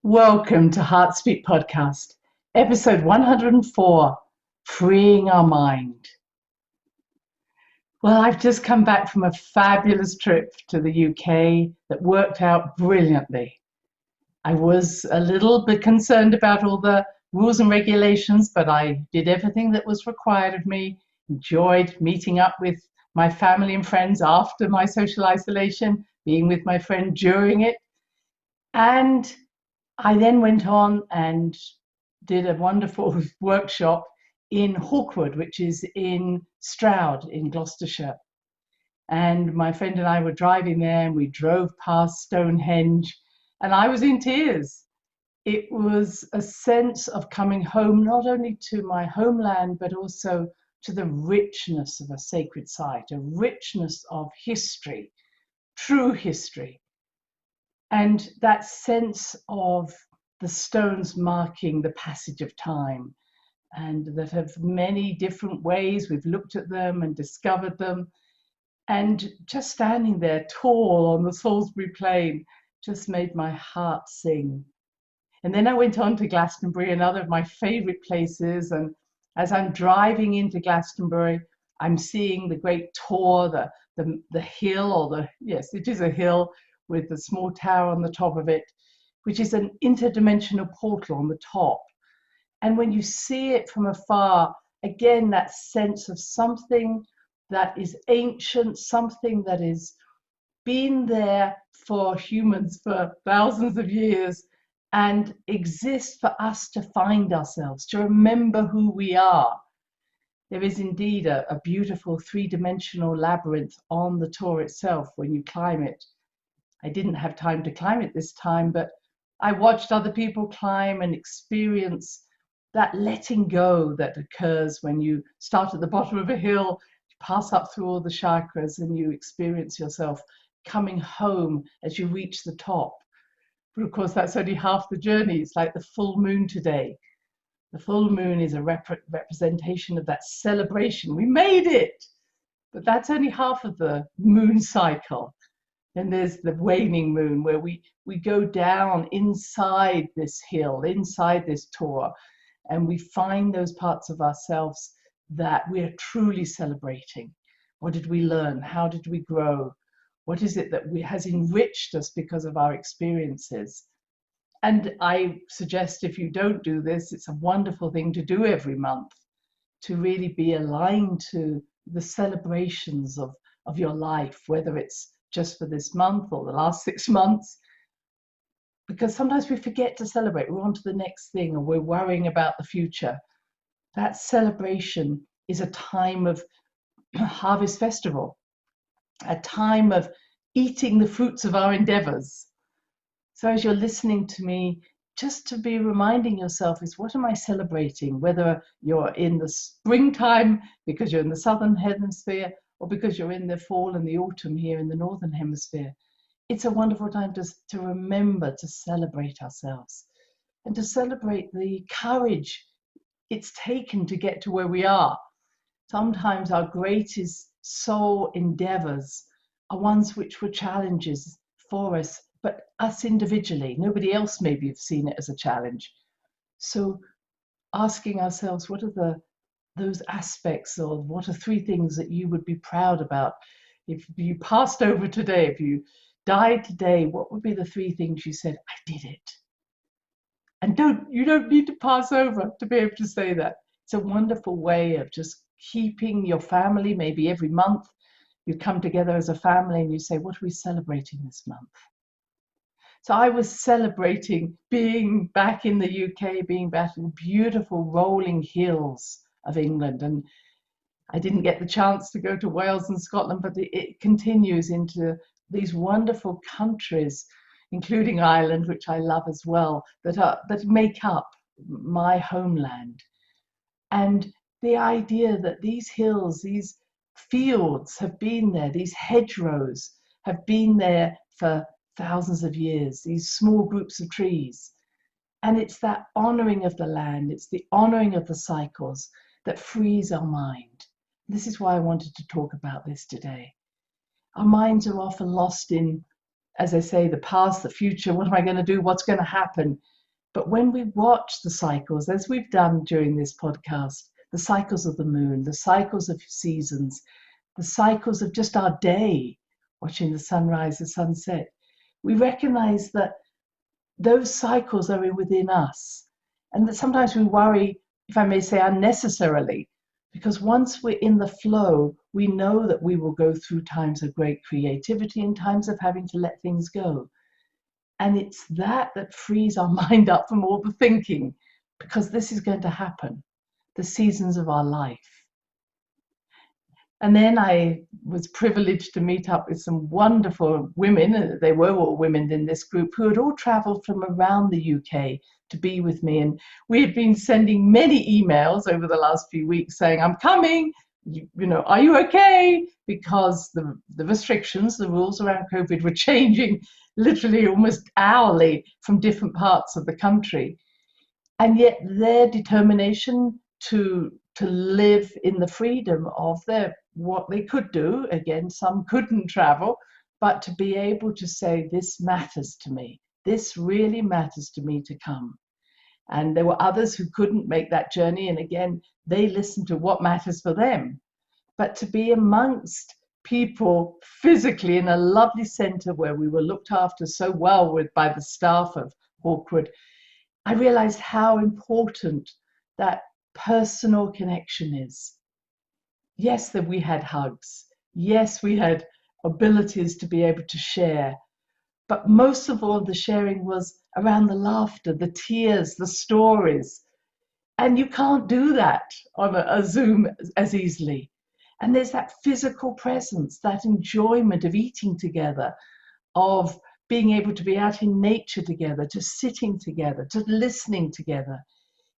Welcome to Heartspeak Podcast, episode 104, Freeing Our Mind. Well, I've just come back from a fabulous trip to the UK that worked out brilliantly. I was a little bit concerned about all the rules and regulations, but I did everything that was required of me, enjoyed meeting up with my family and friends after my social isolation, being with my friend during it, and I then went on and did a wonderful workshop in Hawkwood, which is in Stroud in Gloucestershire. And my friend and I were driving there and we drove past Stonehenge and I was in tears. It was a sense of coming home, not only to my homeland, but also to the richness of a sacred site, a richness of history, true history. And that sense of the stones marking the passage of time, and that have many different ways we've looked at them and discovered them. And just standing there tall on the Salisbury Plain just made my heart sing. And then I went on to Glastonbury, another of my favorite places. And as I'm driving into Glastonbury, I'm seeing the great Tor, the hill, or yes, it is a hill, with the small tower on the top of it, which is an interdimensional portal on the top. And when you see it from afar, again, that sense of something that is ancient, something that has been there for humans for thousands of years and exists for us to find ourselves, to remember who we are. There is indeed a beautiful three-dimensional labyrinth on the Tor itself when you climb it. I didn't have time to climb it this time, but I watched other people climb and experience that letting go that occurs when you start at the bottom of a hill, pass up through all the chakras, and you experience yourself coming home as you reach the top. But of course, that's only half the journey. It's like the full moon today. The full moon is a representation of that celebration. We made it! But that's only half of the moon cycle. Then there's the waning moon, where we go down inside this hill, inside this Tor, and we find those parts of ourselves that we are truly celebrating. What did we learn? How did we grow? What is it that has enriched us because of our experiences? And I suggest, if you don't do this, it's a wonderful thing to do every month, to really be aligned to the celebrations of your life, whether it's just for this month or the last 6 months, because sometimes we forget to celebrate. We're on to the next thing, or we're worrying about the future. That celebration is a time of harvest festival, a time of eating the fruits of our endeavors. So as you're listening to me, just to be reminding yourself is, what am I celebrating? Whether you're in the springtime because you're in the southern hemisphere, or because you're in the fall and the autumn here in the northern hemisphere. It's a wonderful time to remember to celebrate ourselves and to celebrate the courage it's taken to get to where we are. Sometimes our greatest soul endeavors are ones which were challenges for us, but us individually. Nobody else maybe have seen it as a challenge. So asking ourselves, what are those aspects, or what are 3 things that you would be proud about? If you passed over today, if you died today, what would be the 3 things you said, I did it? And you don't need to pass over to be able to say that. It's a wonderful way of just keeping your family. Maybe every month you come together as a family and you say, what are we celebrating this month? So I was celebrating being back in the UK, being back in the beautiful rolling hills of England. And I didn't get the chance to go to Wales and Scotland, but it continues into these wonderful countries, including Ireland, which I love as well, that make up my homeland. And the idea that these hills, these fields have been there, these hedgerows have been there for thousands of years, these small groups of trees. And it's that honoring of the land, it's the honoring of the cycles that frees our mind. This is why I wanted to talk about this today. Our minds are often lost in, as I say, the past, the future. What am I going to do? What's going to happen? But when we watch the cycles, as we've done during this podcast, the cycles of the moon, the cycles of seasons, the cycles of just our day, watching the sunrise, the sunset, we recognize that those cycles are within us. And that sometimes we worry, if I may say, unnecessarily, because once we're in the flow, we know that we will go through times of great creativity and times of having to let things go. And it's that frees our mind up from all the thinking, because this is going to happen, the seasons of our life. And then I was privileged to meet up with some wonderful women. They were all women in this group who had all traveled from around the UK to be with me. And we had been sending many emails over the last few weeks saying, I'm coming, you know, are you okay? Because the restrictions, the rules around COVID were changing literally almost hourly from different parts of the country. And yet their determination to live in the freedom of what they could do, again, some couldn't travel, but to be able to say, this matters to me, this really matters to me to come. And there were others who couldn't make that journey, and again, they listened to what matters for them. But to be amongst people physically in a lovely centre where we were looked after so well by the staff of Hawkwood, I realized how important that personal connection is. Yes, that we had hugs. Yes, we had abilities to be able to share. But most of all, the sharing was around the laughter, the tears, the stories. And you can't do that on a Zoom as easily. And there's that physical presence, that enjoyment of eating together, of being able to be out in nature together, to sitting together, to listening together.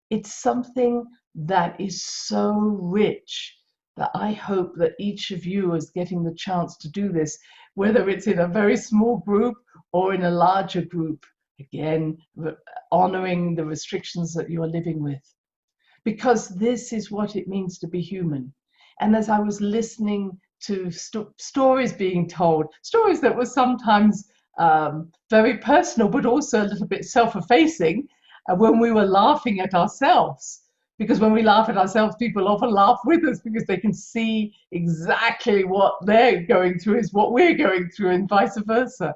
It's something that is so rich that I hope that each of you is getting the chance to do this, whether it's in a very small group or in a larger group, again, honoring the restrictions that you're living with. Because this is what it means to be human. And as I was listening to stories being told, stories that were sometimes very personal, but also a little bit self-effacing, when we were laughing at ourselves. Because when we laugh at ourselves, people often laugh with us because they can see exactly what they're going through is what we're going through, and vice versa.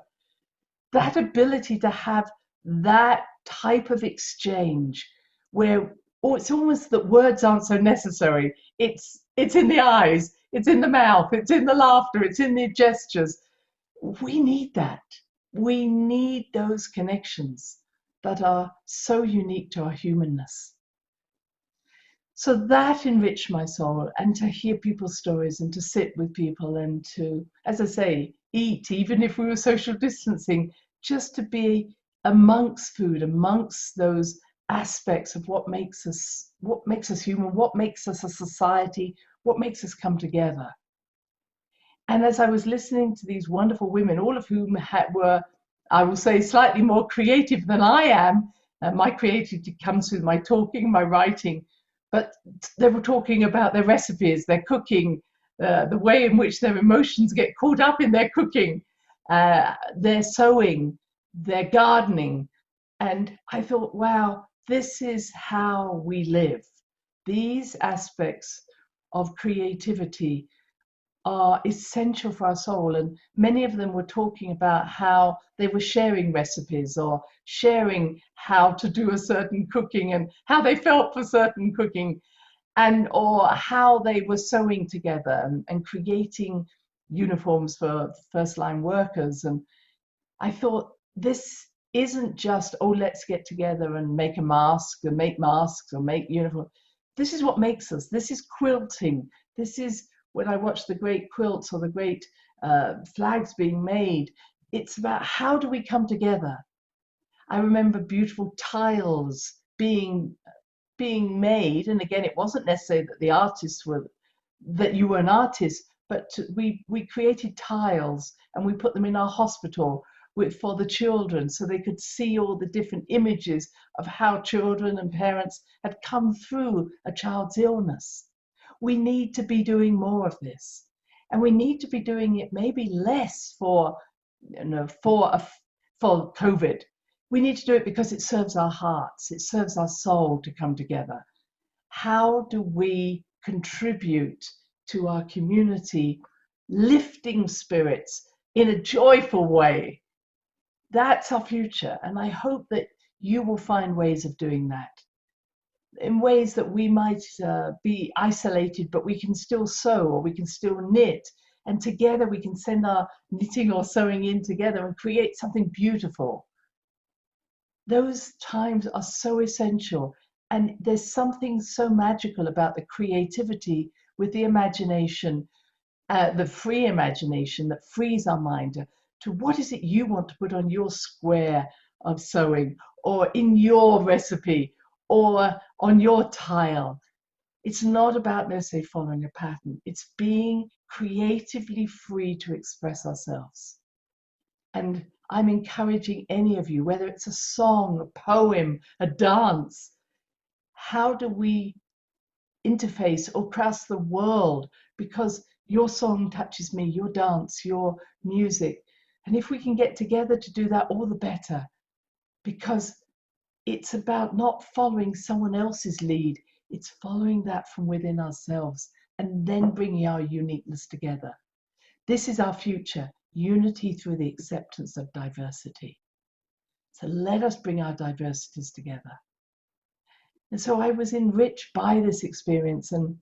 That ability to have that type of exchange where it's almost that words aren't so necessary. It's in the eyes, it's in the mouth, it's in the laughter, it's in the gestures. We need that. We need those connections that are so unique to our humanness. So that enriched my soul, and to hear people's stories and to sit with people and to, as I say, eat, even if we were social distancing, just to be amongst food, amongst those aspects of what makes us human, what makes us a society, what makes us come together. And as I was listening to these wonderful women, all of whom were, I will say, slightly more creative than I am, my creativity comes through my talking, my writing, but they were talking about their recipes, their cooking, the way in which their emotions get caught up in their cooking, their sewing, their gardening. And I thought, wow, this is how we live. These aspects of creativity are essential for our soul. And many of them were talking about how they were sharing recipes or sharing how to do a certain cooking and how they felt for certain cooking, and or how they were sewing together and creating uniforms for first line workers. And I thought, this isn't just, oh, let's get together and make a mask or make masks or make uniforms. This is what makes us. This is quilting. This is when I watch the great quilts or the great flags being made. It's about how do we come together. I remember beautiful tiles being made, and again, it wasn't necessarily that the artists were, that you were an artist, but we created tiles and we put them in our hospital for the children, so they could see all the different images of how children and parents had come through a child's illness. We need to be doing more of this, and we need to be doing it maybe less for COVID, We need to do it because it serves our hearts, it serves our soul to come together. How do we contribute to our community, lifting spirits in a joyful way? That's our future. And I hope that you will find ways of doing that, in ways that we might be isolated, but we can still sew, or we can still knit. And together we can send our knitting or sewing in together and create something beautiful. Those times are so essential. And there's something so magical about the creativity with the imagination, the free imagination that frees our mind to what is it you want to put on your square of sewing, or in your recipe, or on your tile. It's not about necessarily following a pattern. It's being creatively free to express ourselves. And I'm encouraging any of you, whether it's a song, a poem, a dance, how do we interface across the world? Because your song touches me, your dance, your music. And if we can get together to do that, all the better. Because it's about not following someone else's lead. It's following that from within ourselves and then bringing our uniqueness together. This is our future, unity through the acceptance of diversity. So let us bring our diversities together. And so I was enriched by this experience, and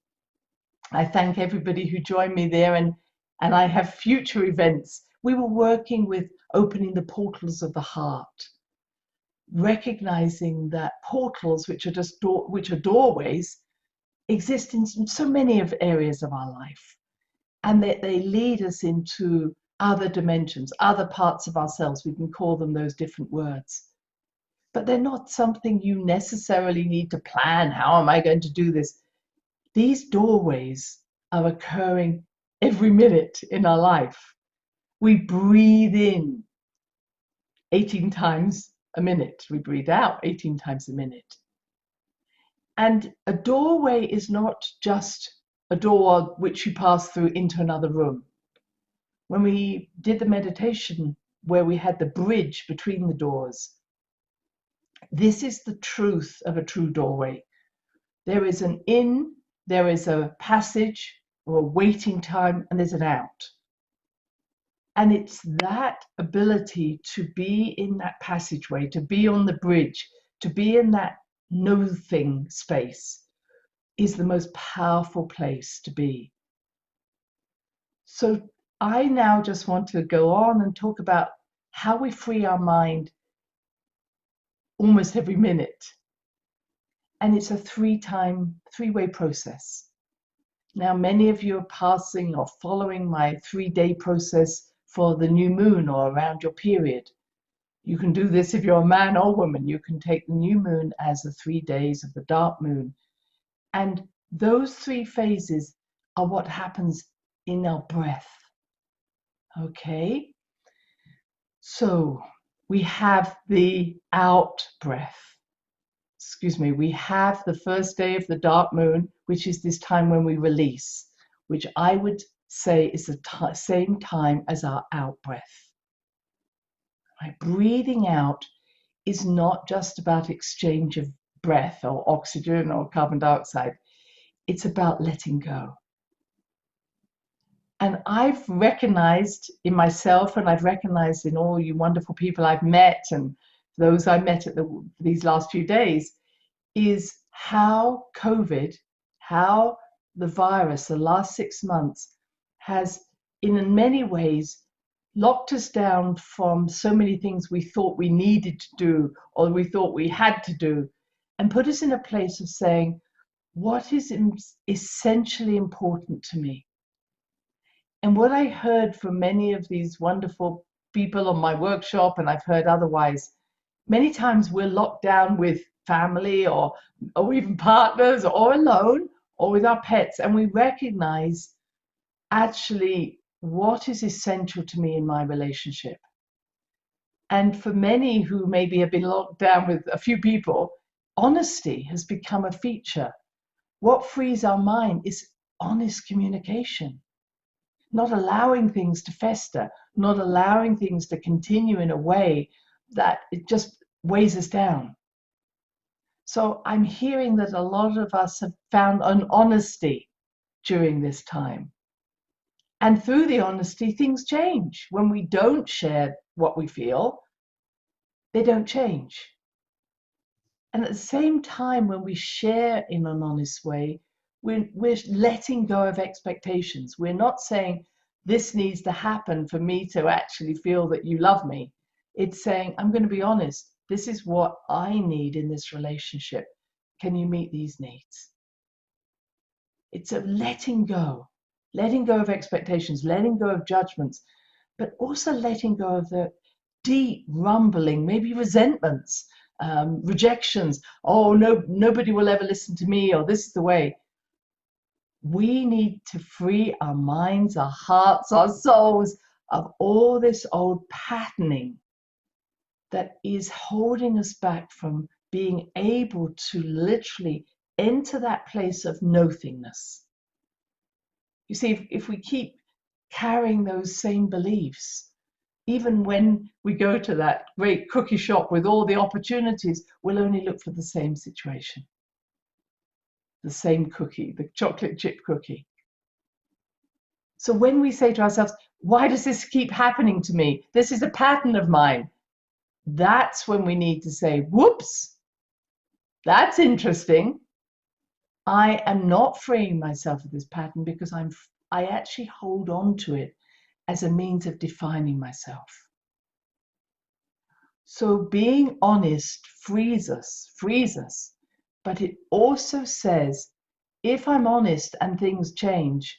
I thank everybody who joined me there, and I have future events. We were working with opening the portals of the heart, recognizing that portals, which are doorways, exist in so many of areas of our life, and that they lead us into other dimensions, other parts of ourselves. We can call them those different words. But they're not something you necessarily need to plan. How am I going to do this? These doorways are occurring every minute in our life. We breathe in 18 times a minute. We breathe out 18 times a minute. And a doorway is not just a door which you pass through into another room. When we did the meditation where we had the bridge between the doors, this is the truth of a true doorway. There is an in, there is a passage or a waiting time, and there's an out. And it's that ability to be in that passageway, to be on the bridge, to be in that no thing space is the most powerful place to be. So I now just want to go on and talk about how we free our mind almost every minute. And it's a three-way process. Now, many of you are passing or following my 3-day process for the new moon or around your period. You can do this if you're a man or woman. You can take the new moon as the 3 days of the dark moon. And those 3 phases are what happens in our breath. Okay? So we have the out breath. We have the first day of the dark moon, which is this time when we release, which I would say is the same time as our out breath. Right? Breathing out is not just about exchange of breath or oxygen or carbon dioxide. It's about letting go. And I've recognized in myself, and I've recognized in all you wonderful people I've met and those I met at these last few days, is how COVID, how the virus, the last 6 months, has in many ways locked us down from so many things we thought we needed to do or we thought we had to do, and put us in a place of saying, what is essentially important to me? And what I heard from many of these wonderful people on my workshop, and I've heard otherwise, many times we're locked down with family or even partners or alone or with our pets, and we recognize actually what is essential to me in my relationship. And for many who maybe have been locked down with a few people, honesty has become a feature. What frees our mind is honest communication. Not allowing things to fester, not allowing things to continue in a way that it just weighs us down. So I'm hearing that a lot of us have found an honesty during this time. And through the honesty, things change. When we don't share what we feel, they don't change. And at the same time, when we share in an honest way, we're letting go of expectations. We're not saying, this needs to happen for me to actually feel that you love me. It's saying, I'm going to be honest. This is what I need in this relationship. Can you meet these needs? It's a letting go of expectations, letting go of judgments, but also letting go of the deep rumbling, maybe resentments, rejections. Oh, no, nobody will ever listen to me, or this is the way. We need to free our minds, our hearts, our souls of all this old patterning that is holding us back from being able to literally enter that place of nothingness. You see, if we keep carrying those same beliefs, even when we go to that great cookie shop with all the opportunities, we'll only look for the same situation. The same cookie, the chocolate chip cookie. So when we say to ourselves, why does this keep happening to me? This is a pattern of mine. That's when we need to say, whoops, that's interesting. I am not freeing myself of this pattern because I actually hold on to it as a means of defining myself. So being honest frees us, but it also says, if I'm honest and things change,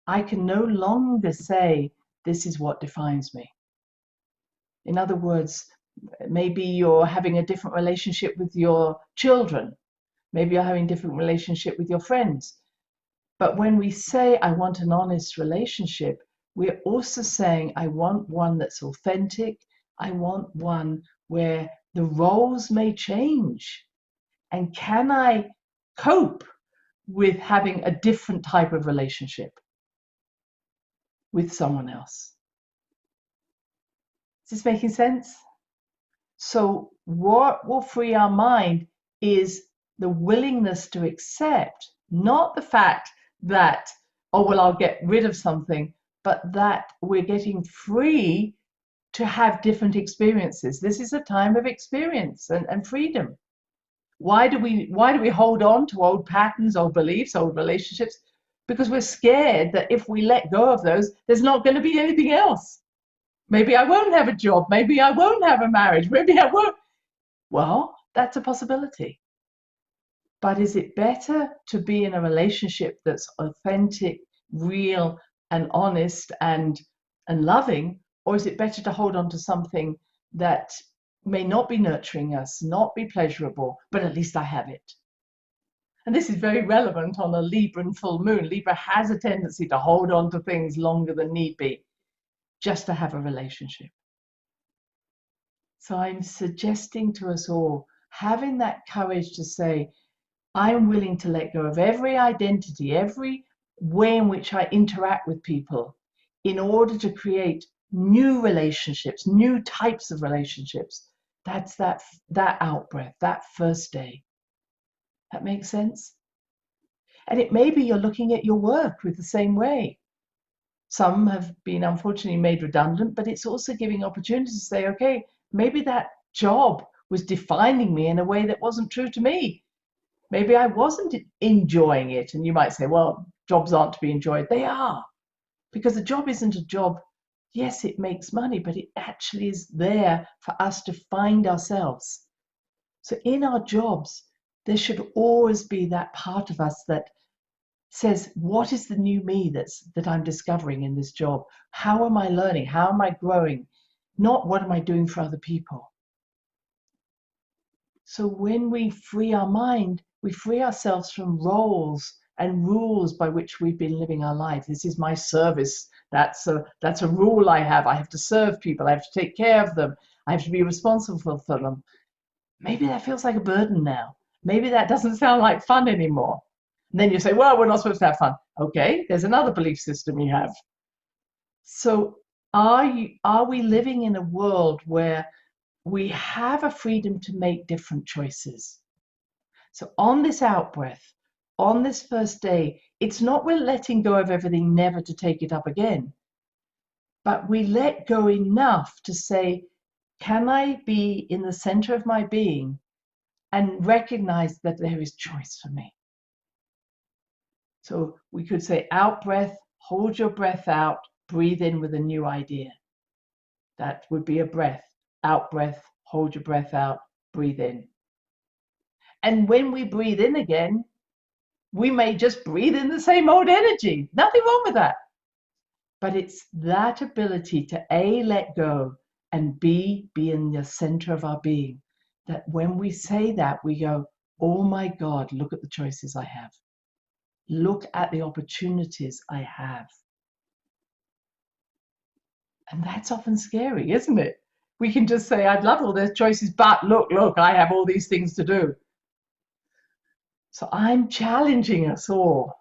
I can no longer say, this is what defines me. In other words, maybe you're having a different relationship with your children. Maybe you're having a different relationship with your friends. But when we say, I want an honest relationship, we're also saying, I want one that's authentic. I want one where the roles may change. And can I cope with having a different type of relationship with someone else? Is this making sense? So what will free our mind is the willingness to accept, not the fact that, oh, well, I'll get rid of something, but that we're getting free to have different experiences. This is a time of experience and freedom. Why do we hold on to old patterns, old beliefs, old relationships? Because we're scared that if we let go of those, there's not going to be anything else. Maybe I won't have a job. Maybe I won't have a marriage. Maybe I won't. Well, that's a possibility. But is it better to be in a relationship that's authentic, real, and honest and loving? Or is it better to hold on to something that may not be nurturing us, not be pleasurable, but at least I have it? And this is very relevant on a Libra full moon. Libra has a tendency to hold on to things longer than need be, just to have a relationship. So I'm suggesting to us all, having that courage to say, I'm willing to let go of every identity, every way in which I interact with people in order to create new relationships, new types of relationships. That's that out breath, that first day. That makes sense? And it may be you're looking at your work with the same way. Some have been unfortunately made redundant, but it's also giving opportunities to say, okay, maybe that job was defining me in a way that wasn't true to me. Maybe I wasn't enjoying it. And you might say, well, jobs aren't to be enjoyed. They are. Because a job isn't a job. Yes, it makes money, but it actually is there for us to find ourselves. So in our jobs, there should always be that part of us that says, what is the new me that I'm discovering in this job? How am I learning? How am I growing? Not what am I doing for other people? So when we free our mind, we free ourselves from roles and rules by which we've been living our life. This is my service. That's a rule I have. I have to serve people. I have to take care of them. I have to be responsible for them. Maybe that feels like a burden now. Maybe that doesn't sound like fun anymore. And then you say, well, we're not supposed to have fun. Okay, there's another belief system you have. So are we living in a world where we have a freedom to make different choices. So on this out breath, on this first day, it's not we're letting go of everything, never to take it up again, but we let go enough to say, can I be in the center of my being and recognize that there is choice for me? So we could say out breath, hold your breath out, breathe in with a new idea. That would be a breath. Out breath, hold your breath out, breathe in. And when we breathe in again, we may just breathe in the same old energy. Nothing wrong with that. But it's that ability to A, let go, and B, be in the center of our being. That when we say that, we go, oh my God, look at the choices I have. Look at the opportunities I have. And that's often scary, isn't it? We can just say, I'd love all those choices, but look, I have all these things to do. So I'm challenging us all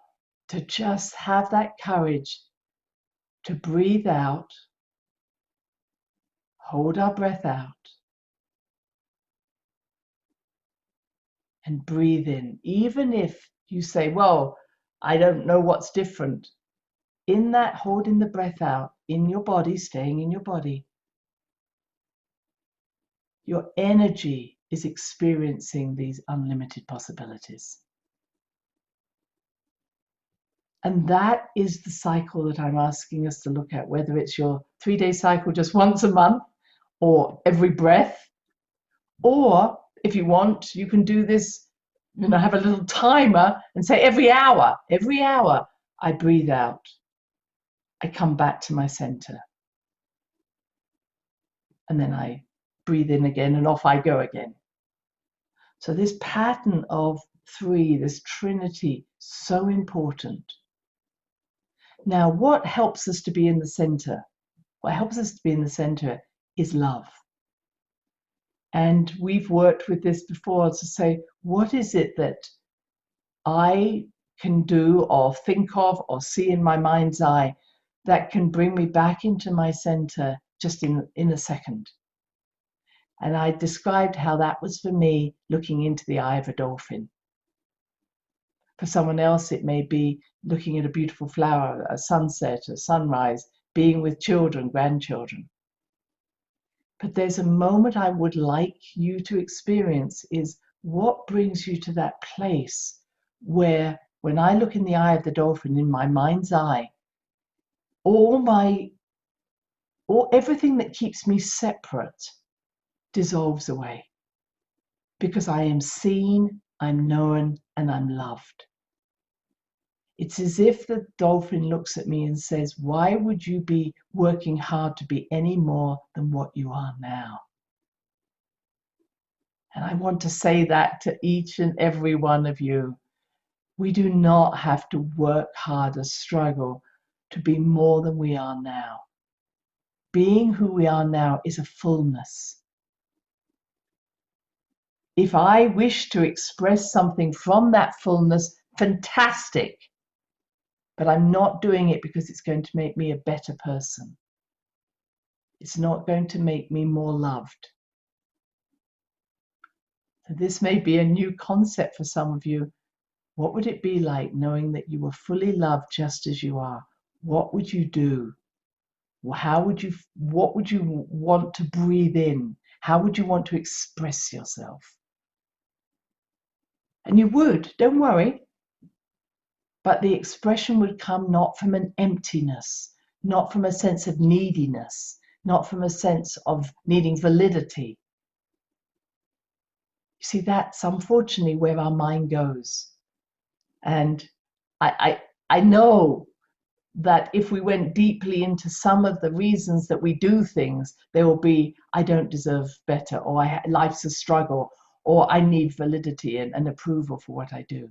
to just have that courage to breathe out, hold our breath out, and breathe in. Even if you say, well, I don't know what's different. In that holding the breath out, in your body, staying in your body, your energy is experiencing these unlimited possibilities. And that is the cycle that I'm asking us to look at, whether it's your 3-day cycle just once a month or every breath, or if you want, you can do this, have a little timer and say every hour I breathe out. I come back to my center. And then I breathe in again and off I go again. So this pattern of 3, this trinity, so important. Now, what helps us to be in the center? What helps us to be in the center is love. And we've worked with this before to say, what is it that I can do or think of or see in my mind's eye that can bring me back into my center just in a second? And I described how that was for me looking into the eye of a dolphin. For someone else, it may be looking at a beautiful flower, a sunset, a sunrise, being with children, grandchildren. But there's a moment I would like you to experience is what brings you to that place where when I look in the eye of the dolphin, in my mind's eye, everything that keeps me separate dissolves away. Because I am seen, I'm known, and I'm loved. It's as if the dolphin looks at me and says, why would you be working hard to be any more than what you are now? And I want to say that to each and every one of you. We do not have to work hard or struggle to be more than we are now. Being who we are now is a fullness. If I wish to express something from that fullness, fantastic. But I'm not doing it because it's going to make me a better person. It's not going to make me more loved. So this may be a new concept for some of you. What would it be like knowing that you were fully loved just as you are? What would you do? What would you want to breathe in? How would you want to express yourself? And you would, don't worry. But the expression would come not from an emptiness, not from a sense of neediness, not from a sense of needing validity. You see, that's unfortunately where our mind goes. And I know that if we went deeply into some of the reasons that we do things, there will be, I don't deserve better, or life's a struggle, or I need validity and approval for what I do.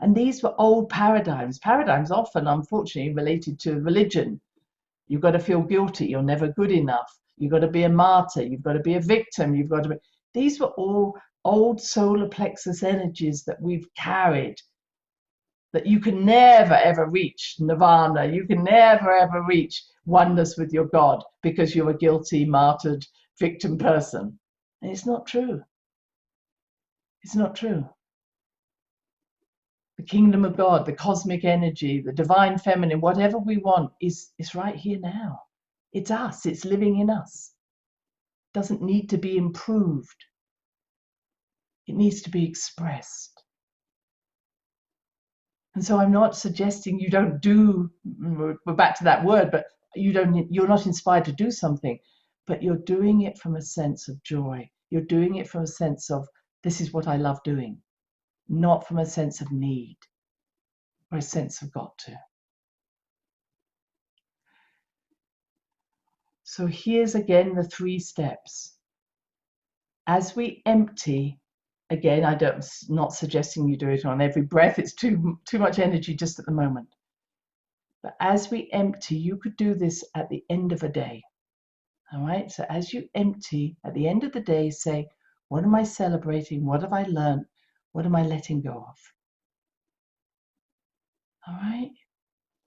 And these were old paradigms often, unfortunately, related to religion. You've got to feel guilty. You're never good enough. You've got to be a martyr. You've got to be a victim. These were all old solar plexus energies that we've carried, that you can never, ever reach nirvana. You can never, ever reach oneness with your God because you're a guilty, martyred, victim person. And it's not true. It's not true. The kingdom of God, the cosmic energy, the divine feminine, whatever we want is right here now. It's us. It's living in us. It doesn't need to be improved. It needs to be expressed. And so I'm not suggesting you don't do, we're back to that word, but you're not inspired to do something, but you're doing it from a sense of joy. You're doing it from a sense of, this is what I love doing, not from a sense of need or a sense of got to. So here's again the 3 steps. As we empty, again, not suggesting you do it on every breath. It's too much energy just at the moment. But as we empty, you could do this at the end of a day. All right. So as you empty, at the end of the day, say, what am I celebrating? What have I learned? What am I letting go of? All right.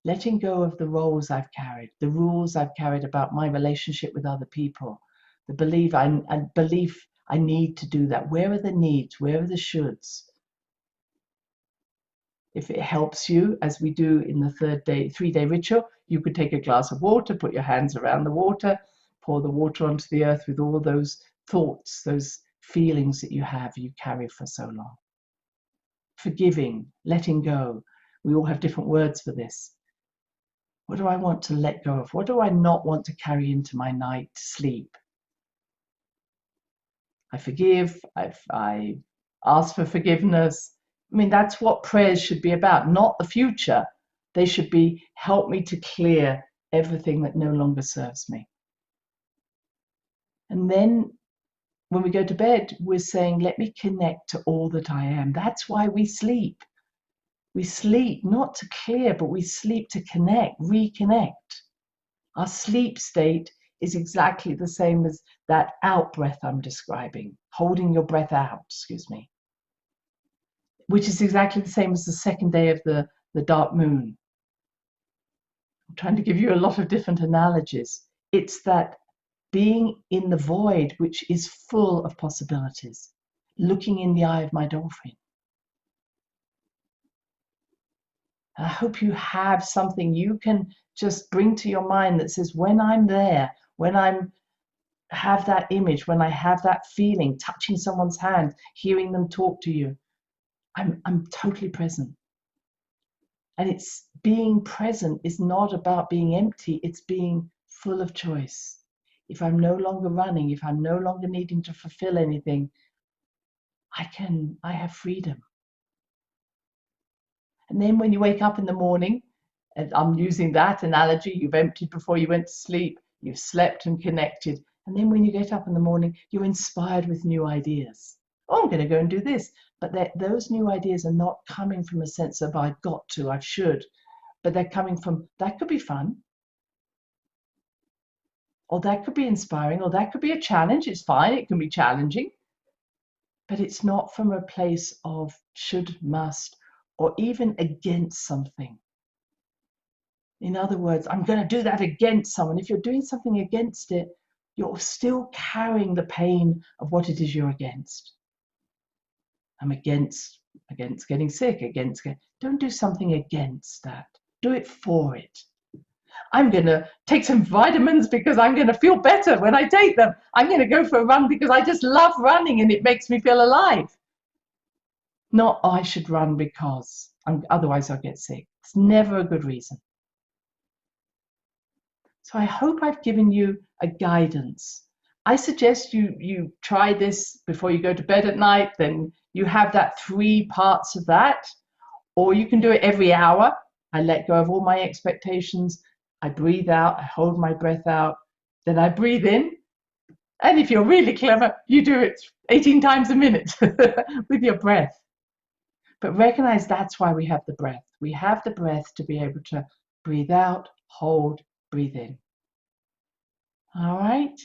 Letting go of the roles I've carried, the rules I've carried about my relationship with other people, the belief I need to do that. Where are the needs? Where are the shoulds? If it helps you, as we do in the 3-day ritual, you could take a glass of water, put your hands around the water, pour the water onto the earth with all those thoughts, those feelings that you carry for so long. Forgiving, letting go. We all have different words for this. What do I want to let go of? What do I not want to carry into my night sleep? I forgive, I ask for forgiveness. I mean, that's what prayers should be about, not the future. They should be, help me to clear everything that no longer serves me. And then when we go to bed, we're saying, let me connect to all that I am. That's why we sleep. We sleep not to clear, but we sleep to connect, reconnect. Our sleep state is exactly the same as that out breath I'm describing, holding your breath out, which is exactly the same as the second day of the dark moon. I'm trying to give you a lot of different analogies. It's that being in the void, which is full of possibilities, looking in the eye of my dolphin. I hope you have something you can just bring to your mind that says, when I'm there, when have that image, when I have that feeling, touching someone's hand, hearing them talk to you, I'm totally present. And it's being present is not about being empty, it's being full of choice. If I'm no longer running, if I'm no longer needing to fulfill anything, I have freedom. And then when you wake up in the morning, and I'm using that analogy, you've emptied before you went to sleep, you've slept and connected. And then when you get up in the morning, you're inspired with new ideas. Oh, I'm going to go and do this. But those new ideas are not coming from a sense of I've got to, I should. But they're coming from, that could be fun. Or that could be inspiring. Or that could be a challenge. It's fine. It can be challenging. But it's not from a place of should, must, or even against something. In other words, I'm going to do that against someone. If you're doing something against it, you're still carrying the pain of what it is you're against. I'm against getting sick, don't do something against that. Do it for it. I'm going to take some vitamins because I'm going to feel better when I take them. I'm going to go for a run because I just love running and it makes me feel alive. Not I should run because otherwise I'll get sick. It's never a good reason. So I hope I've given you a guidance. I suggest you try this before you go to bed at night, then you have that 3 parts of that, or you can do it every hour. I let go of all my expectations. I breathe out, I hold my breath out, then I breathe in. And if you're really clever, you do it 18 times a minute with your breath. But recognize that's why we have the breath. We have the breath to be able to breathe out, hold, breathe in. All right.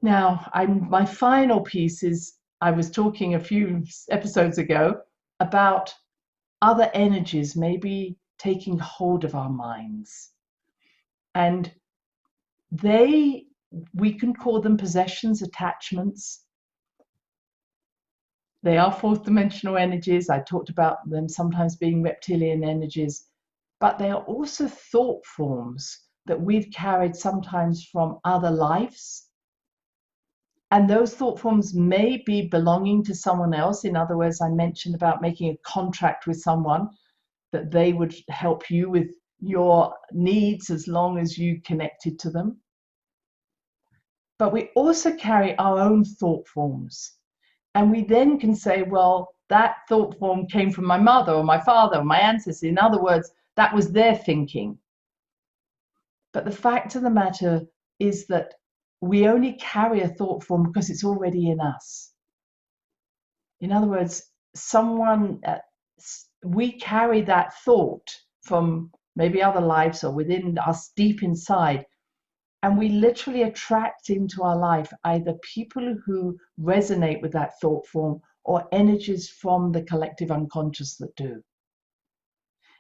Now, my final piece is, I was talking a few episodes ago about other energies maybe taking hold of our minds. And they We can call them possessions, attachments. They are fourth dimensional energies. I talked about them sometimes being reptilian energies, but they are also thought forms that we've carried sometimes from other lives. And those thought forms may be belonging to someone else. In other words, I mentioned about making a contract with someone that they would help you with your needs as long as you connected to them. But we also carry our own thought forms. And we then can say, well, that thought form came from my mother or my father or my ancestors. In other words, that was their thinking. But the fact of the matter is that we only carry a thought form because it's already in us. In other words, we carry that thought from maybe other lives or within us deep inside. And we literally attract into our life either people who resonate with that thought form or energies from the collective unconscious that do.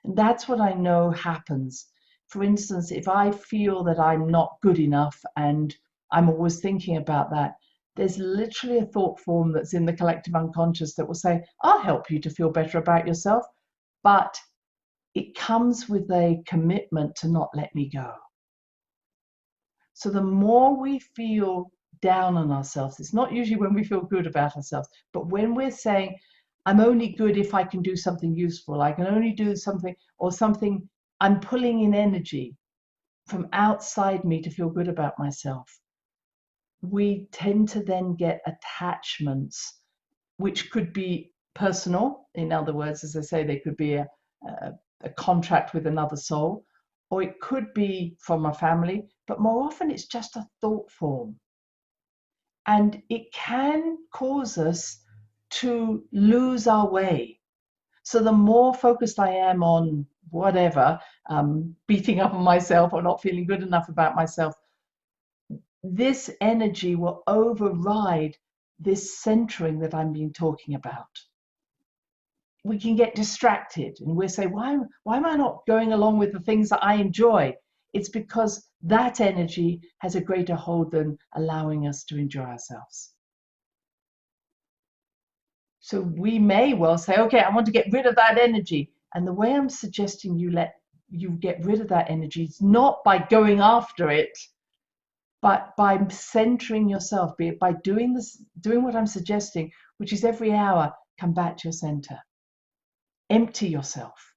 And that's what I know happens. For instance, if I feel that I'm not good enough and I'm always thinking about that, there's literally a thought form that's in the collective unconscious that will say, I'll help you to feel better about yourself. But it comes with a commitment to not let me go. So the more we feel down on ourselves, it's not usually when we feel good about ourselves, but when we're saying, I'm only good if I can do something useful, I can only do something, or something, I'm pulling in energy from outside me to feel good about myself, we tend to then get attachments, which could be personal. In other words, as I say, they could be a contract with another soul, or it could be from a family, but more often it's just a thought form. And it can cause us to lose our way. So the more focused I am on whatever, beating up on myself or not feeling good enough about myself, this energy will override this centering that I've been talking about. We can get distracted and we'll say, why am I not going along with the things that I enjoy? It's because that energy has a greater hold than allowing us to enjoy ourselves. So we may well say, okay, I want to get rid of that energy. And the way I'm suggesting you get rid of that energy is not by going after it, but by centering yourself, be it by doing what I'm suggesting, which is every hour, come back to your center. Empty yourself.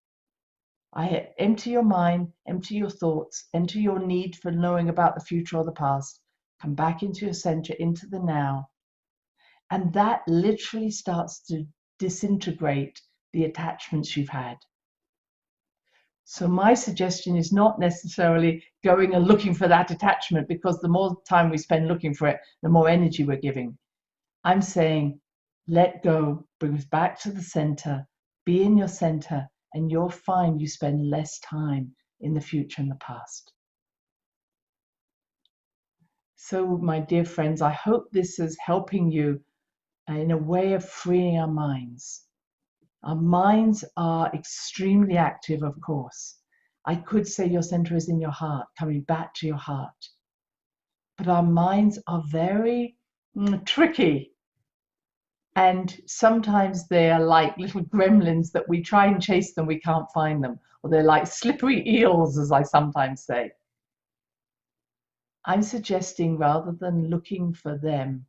Empty your mind, empty your thoughts, empty your need for knowing about the future or the past. Come back into your center, into the now. And that literally starts to disintegrate the attachments you've had. So my suggestion is not necessarily going and looking for that attachment, because the more time we spend looking for it, the more energy we're giving. I'm saying, let go, bring us back to the center, be in your center, and you'll find you spend less time in the future and the past. So, my dear friends, I hope this is helping you in a way of freeing our minds. Our minds are extremely active, of course. I could say your center is in your heart, coming back to your heart. But our minds are very tricky. And sometimes they are like little gremlins that we try and chase them, we can't find them. Or they're like slippery eels, as I sometimes say. I'm suggesting, rather than looking for them,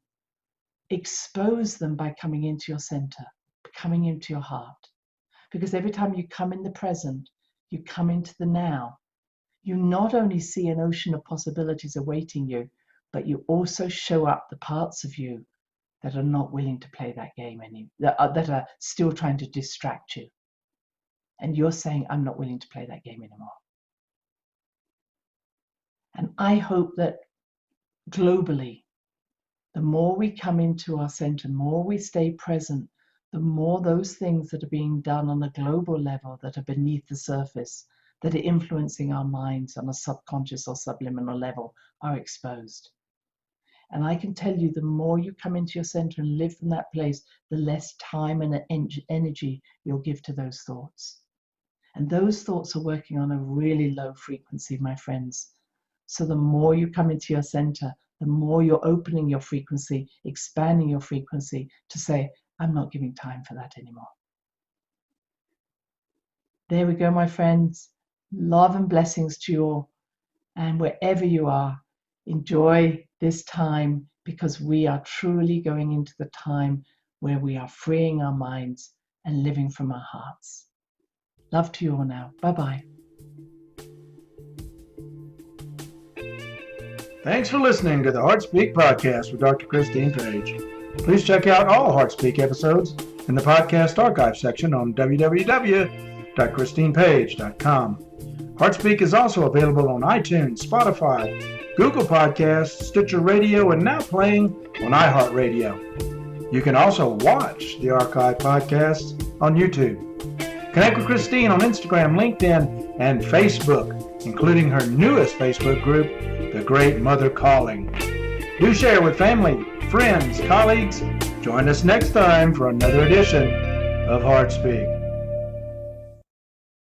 expose them by coming into your center, coming into your heart. Because every time you come in the present, you come into the now, you not only see an ocean of possibilities awaiting you, but you also show up the parts of you that are not willing to play that game that are still trying to distract you. And you're saying, I'm not willing to play that game anymore. And I hope that globally, the more we come into our center, the more we stay present, the more those things that are being done on a global level that are beneath the surface, that are influencing our minds on a subconscious or subliminal level, are exposed. And I can tell you, the more you come into your center and live from that place, the less time and energy you'll give to those thoughts. And those thoughts are working on a really low frequency, my friends. So the more you come into your center, the more you're opening your frequency, expanding your frequency to say, I'm not giving time for that anymore. There we go, my friends. Love and blessings to you all. And wherever you are, enjoy this time, because we are truly going into the time where we are freeing our minds and living from our hearts. Love to you all now. Bye-bye. Thanks for listening to the HeartSpeak podcast with Dr. Christine Page. Please check out all HeartSpeak episodes in the podcast archive section on www.christinepage.com. HeartSpeak is also available on iTunes, Spotify, Google Podcasts, Sticher Radio, and now playing on iHeart Radio. You can also watch the archive podcasts on YouTube. Connect with Christine on Instagram, LinkedIn, and Facebook, including her newest Facebook group, The Great Mother Calling. Do share with family, friends, colleagues. Join us next time for another edition of HeartSpeak.